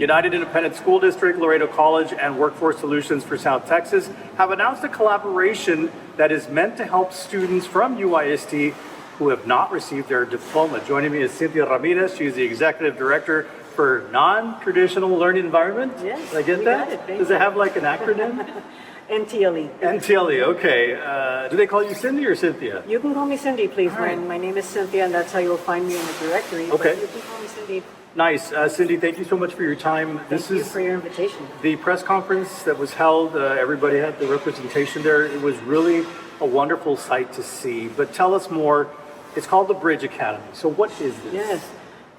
United Independent School District, Laredo College, and Workforce Solutions for South Texas have announced a collaboration that is meant to help students from UISD who have not received their diploma. Joining me is Cynthia Ramirez. She is the Executive Director for Non-Traditional Learning Environment. Yes, Did I get that? Does it have like an acronym? NTLE. NTLE, okay. Do they call you Cindy or Cynthia? You can call me Cindy, please. Right. My name is Cynthia, and that's how you'll find me in the directory. Okay. But you can call me Cindy. Nice. Cindy, thank you so much for your time. Thank you for your invitation. The press conference that was held. Everybody had the representation there. It was really a wonderful sight to see. But tell us more. It's called the Bridge Academy. So what is this? Yes.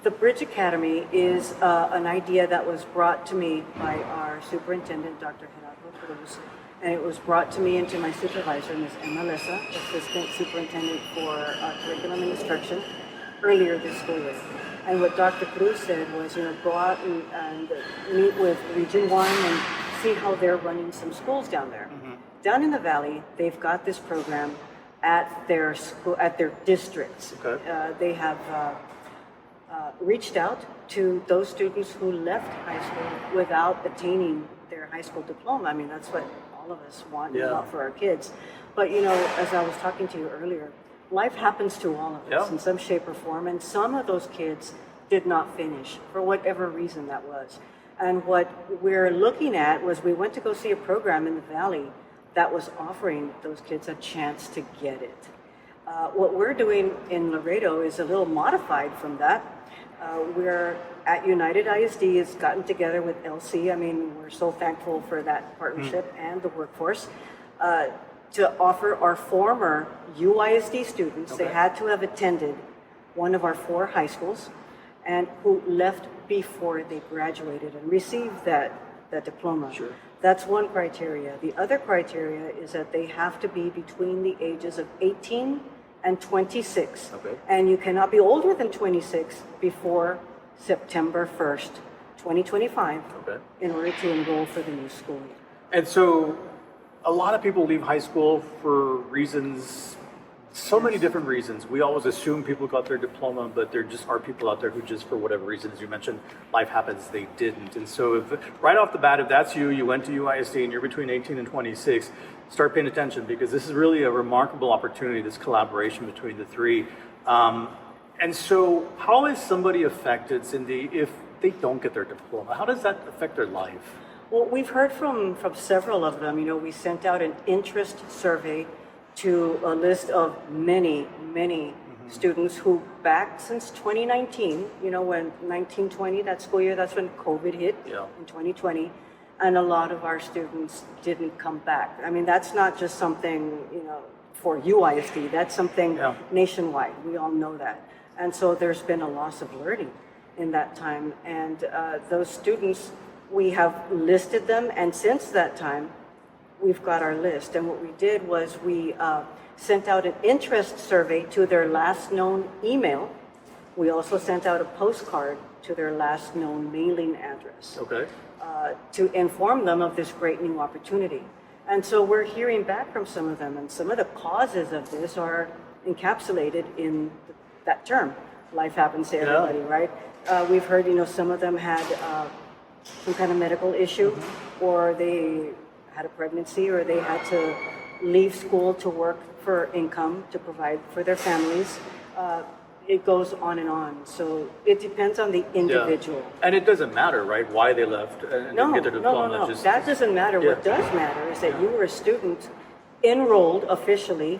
The Bridge Academy is an idea that was brought to me by our superintendent, Dr. Gerardo Cruz, and it was brought to me and to my supervisor, Ms. Emma Lessa, Assistant Superintendent for Curriculum and Instruction, earlier this school year. And what Dr. Cruz said was, go out and meet with Region 1 and see how they're running some schools down there. Mm-hmm. Down in the Valley, they've got this program at their school, at their districts. Okay. They have reached out to those students who left high school without attaining their high school diploma. I mean, that's what all of us want, for our kids. But as I was talking to you earlier, life happens to all of us in some shape or form, and some of those kids did not finish for whatever reason that was. And what we're looking at was we went to go see a program in the Valley that was offering those kids a chance to get it. What we're doing in Laredo is a little modified from that. We're at United ISD has gotten together with LC. I mean, we're so thankful for that partnership and the workforce to offer our former UISD students. They had to have attended one of our 4 high schools and who left before they graduated and received that diploma. Sure. That's one criteria. The other criteria is that they have to be between the ages of 18 and 26. Okay. And you cannot be older than 26 before September 1st, 2025, in order to enroll for the new school year. And so a lot of people leave high school for reasons, many different reasons. We always assume people got their diploma, but there just are people out there who just, for whatever reason, as you mentioned, life happens, they didn't. And so if, right off the bat, if that's you went to UISD and you're between 18 and 26, start paying attention, because this is really a remarkable opportunity, this collaboration between the three. And so how is somebody affected, Cindy, if they don't get their diploma? How does that affect their life? Well, we've heard from several of them. We sent out an interest survey to a list of many students who back since 2019, when 1920, that school year, that's when COVID hit in 2020. And a lot of our students didn't come back. I mean, that's not just something, for UISD, that's something nationwide. We all know that. And so there's been a loss of learning in that time. And those students, we have listed them, and since that time, we've got our list. And what we did was we sent out an interest survey to their last known email. We also sent out a postcard to their last known mailing address. Okay. To inform them of this great new opportunity. And so we're hearing back from some of them, and some of the causes of this are encapsulated in that term. Life happens to everybody, right? We've heard, some of them had some kind of medical issue, or they had a pregnancy, or they had to leave school to work for income to provide for their families. It goes on and on. So it depends on the individual. Yeah. And it doesn't matter, right, why they left and didn't get their diploma. No. That doesn't matter. What does matter is that you were a student enrolled officially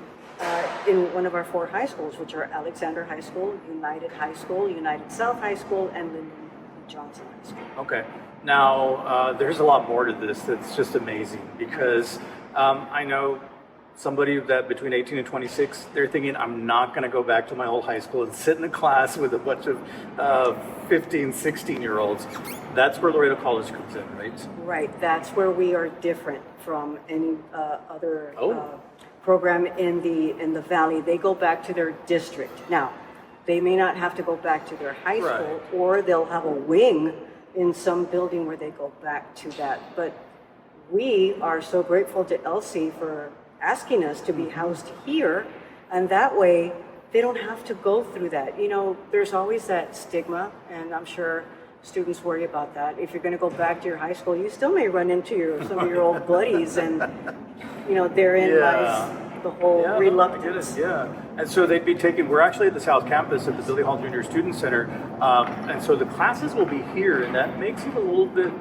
in one of our 4 high schools, which are Alexander High School, United High School, United South High School, and Lyndon Johnson High School. Okay. Now, there's a lot more to this that's just amazing, because I know somebody that between 18 and 26, they're thinking, I'm not going to go back to my old high school and sit in a class with a bunch of 15, 16-year-olds. That's where Laredo College comes in, right? Right. That's where we are different from any other program in the Valley. They go back to their district. Now, they may not have to go back to their high school, or they'll have a wing in some building where they go back to that. But we are so grateful to LC for asking us to be housed here, and that way they don't have to go through that. There's always that stigma, and I'm sure students worry about that. If you're going to go back to your high school, you still may run into some of your old buddies, and therein lies the whole Yeah, reluctance. Yeah, and so they'd be taking. We're actually at the South Campus at the Billy Hall Junior Student Center, and so the classes will be here, and that makes it a little bit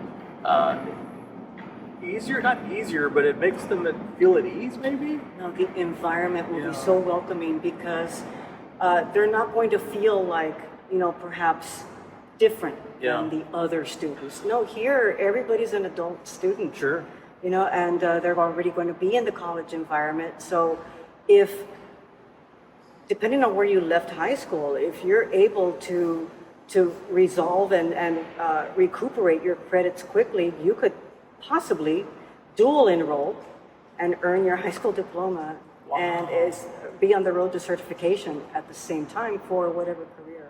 easier. Not easier, but it makes them feel at ease, maybe. No, the environment will be so welcoming because they're not going to feel like perhaps different than the other students. No, here everybody's an adult student. Sure. And they're already going to be in the college environment. So if, depending on where you left high school, if you're able to resolve and recuperate your credits quickly, you could possibly dual enroll and earn your high school diploma and be on the road to certification at the same time for whatever career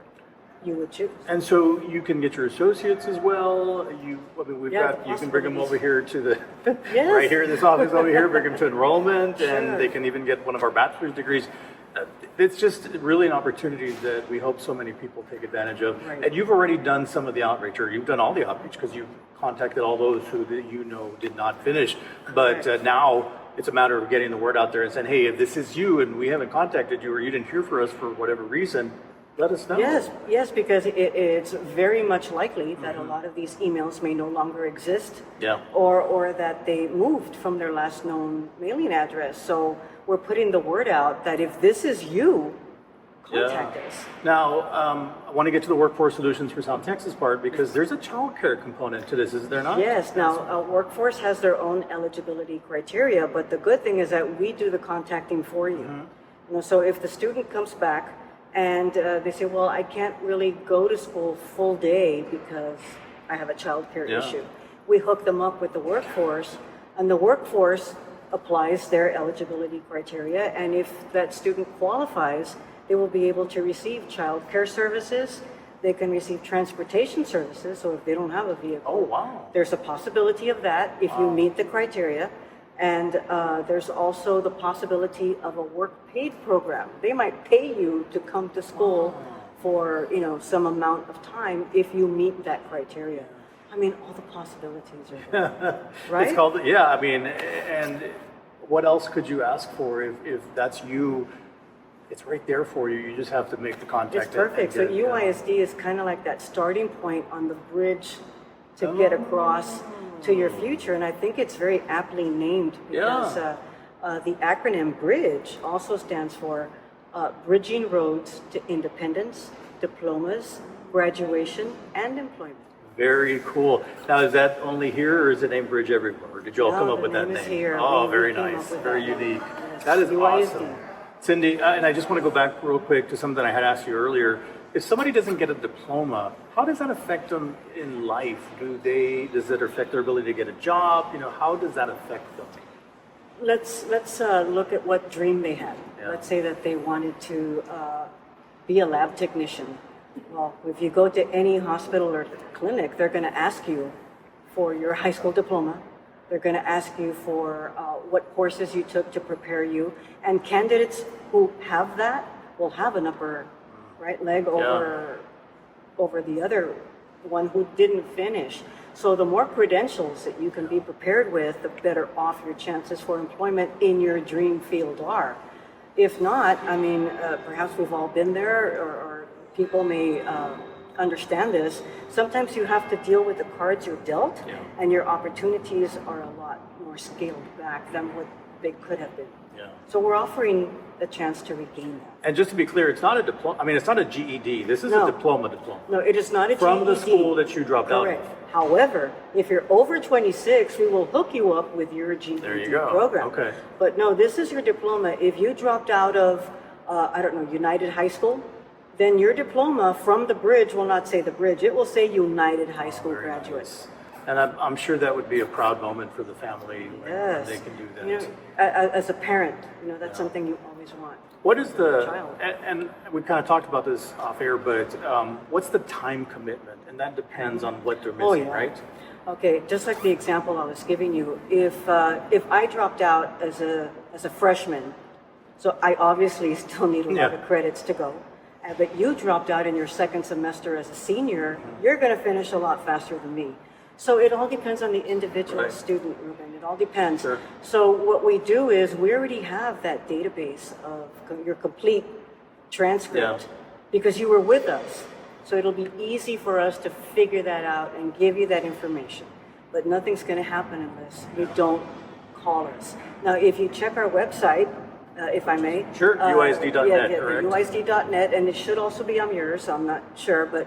you would choose. And so you can get your associates as well. We've got. You can bring them over here to the right here in this office over here. Bring them to enrollment, and they can even get one of our bachelor's degrees. It's just really an opportunity that we hope so many people take advantage of. Right. And you've already done some of the outreach, or you've done all the outreach because you've contacted all those who did not finish. But now it's a matter of getting the word out there and saying, hey, if this is you and we haven't contacted you or you didn't hear from us for whatever reason, let us know. Yes, because it's very much likely that a lot of these emails may no longer exist, or that they moved from their last known mailing address. So we're putting the word out that if this is you, contact us. Now, I want to get to the Workforce Solutions for South Texas part because there's a child care component to this, is there not? Yes. Now, Workforce has their own eligibility criteria, but the good thing is that we do the contacting for you. So if the student comes back and they say, well, I can't really go to school full day because I have a child care issue. We hook them up with the workforce, and the workforce applies their eligibility criteria, and if that student qualifies, they will be able to receive child care services. They can receive transportation services, so if they don't have a vehicle, there's a possibility of that if you meet the criteria. And there's also the possibility of a work paid program. They might pay you to come to school for some amount of time if you meet that criteria. I mean, all the possibilities are there, right? It's called, and what else could you ask for if that's you? It's right there for you. You just have to make the contact. It's perfect. So UISD is kind of like that starting point on the bridge to get across to your future, and I think it's very aptly named because the acronym BRIDGE also stands for Bridging Roads to Independence, Diplomas, Graduation, and Employment. Very cool. Now, is that only here, or is it named Bridge everywhere? Or did you all come up with that name? Here. Oh, very nice. Very unique. That is awesome. Cindy, and I just want to go back real quick to something I had asked you earlier. If somebody doesn't get a diploma, how does that affect them in life? Does it affect their ability to get a job? How does that affect them? Let's look at what dream they had. Let's say that they wanted to be a lab technician. Well, if you go to any hospital or clinic, they're going to ask you for your high school diploma. They're going to ask you for what courses you took to prepare you. And candidates who have that will have an upper leg over the other one who didn't finish. So the more credentials that you can be prepared with, the better off your chances for employment in your dream field are. If not, I mean, perhaps we've all been there, or people may understand this. Sometimes you have to deal with the cards you're dealt, and your opportunities are a lot more scaled back than what they could have been. So we're offering the chance to regain that. And just to be clear, it's not a diploma. I mean, it's not a GED. This is a diploma. No, it is not a GED. From the school that you dropped out of. However, if you're over 26, we will hook you up with your GED program. Okay. But no, this is your diploma. If you dropped out of, United High School, then your diploma from the bridge will not say the bridge. It will say United High School graduate. Nice. And I'm sure that would be a proud moment for the family when they can do that. As a parent, that's something you always want. What is and we kind of talked about this off air, but what's the time commitment? And that depends on what they're missing, right? Okay, just like the example I was giving you, if I dropped out as a freshman, so I obviously still need a lot of credits to go. but you dropped out in your second semester as a senior, you're going to finish a lot faster than me. So it all depends on the individual Right. student, Ruben. It all depends. Sure. So what we do is we already have that database of your complete transcript because you were with us. So it'll be easy for us to figure that out and give you that information. But nothing's going to happen unless you don't call us. Now, if you check our website, if I may. Sure, UISD.net, yeah, correct? UISD.net, and it should also be on yours, so I'm not sure, but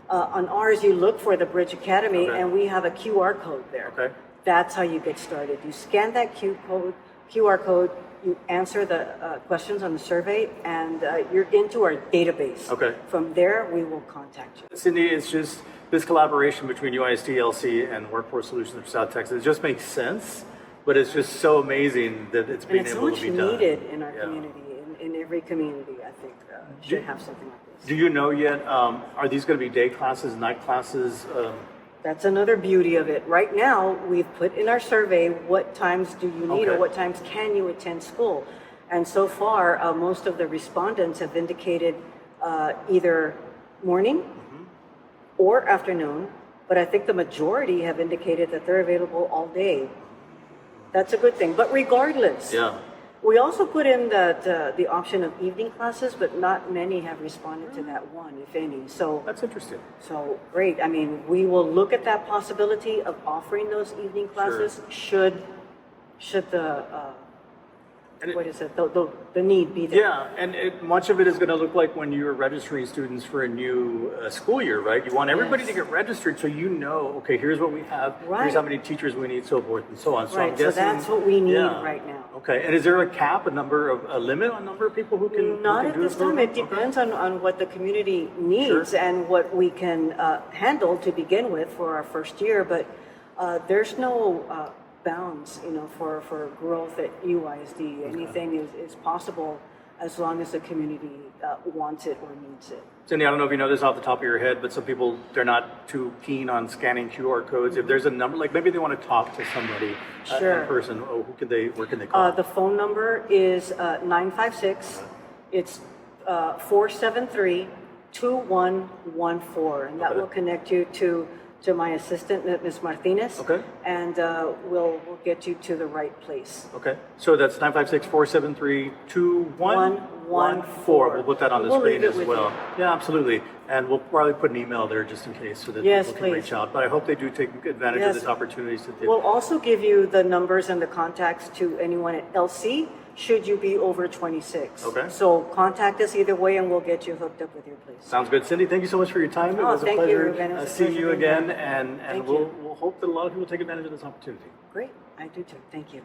on ours, you look for the Bridge Academy, Okay. and we have a QR code there. Okay. That's how you get started. You scan that QR code, you answer the questions on the survey, and you're into our database. Okay. From there, we will contact you. Cindy, it's just this collaboration between UISD, LC, and Workforce Solutions of South Texas. It just makes sense, but it's just so amazing that it's And being it's so able much to be done. needed in our Yeah. community, in every community, I think, should have something like this. Do you know yet, are these going to be day classes, night classes? That's another beauty of it. Right now, we've put in our survey, what times do you need Okay. or what times can you attend school? And so far, most of the respondents have indicated either morning or afternoon, but I think the majority have indicated that they're available all day. That's a good thing. But regardless, Yeah. we also put in the option of evening classes, but not many have responded to that one, if any. So That's interesting. so great. I mean, we will look at that possibility of offering those evening classes should the And it- what is it, the need be there. Yeah, and much of it is going to look like when you're registering students for a new school year, right? You want everybody Yes. to get registered so you know, okay, here's what we have, Right. here's how many teachers we need, so forth and so on. So I'm Right, so guessing, that's what we need yeah. right now. Okay, and is there a cap, a limit on number of people who can Not who at can do this the time. program? It depends on what the community needs Sure. and what we can handle to begin with for our first year. But there's no bounds, for growth at UISD. Anything is possible as long as the community wants it or needs it. Cindy, I don't know if you know this off the top of your head, but some people, they're not too keen on scanning QR codes. If there's a number, like maybe they want to talk to somebody Sure. in person, where can they call? The phone number is 956. It's 473-2114, and that Okay. will connect you to my assistant, Ms. Martinez. Okay. And we'll get you to the right place. Okay, so that's 956-473-2114. We'll put that on the We'll screen leave it as with well. you. Yeah, absolutely. And we'll probably put an email there just in case so that Yes, people can please. reach out. But I hope they do take advantage Yes. of this opportunity, Cynthia. We'll also give you the numbers and the contacts to anyone at LC should you be over 26. Okay. So contact us either way and we'll get you hooked up with your place. Sounds good. Cindy, thank you so much for your time. It Oh, was a thank you, pleasure Ruben. It was a seeing pleasure you being here. again. And Thank we'll you. hope that a lot of people take advantage of this opportunity. Great. I do too. Thank you.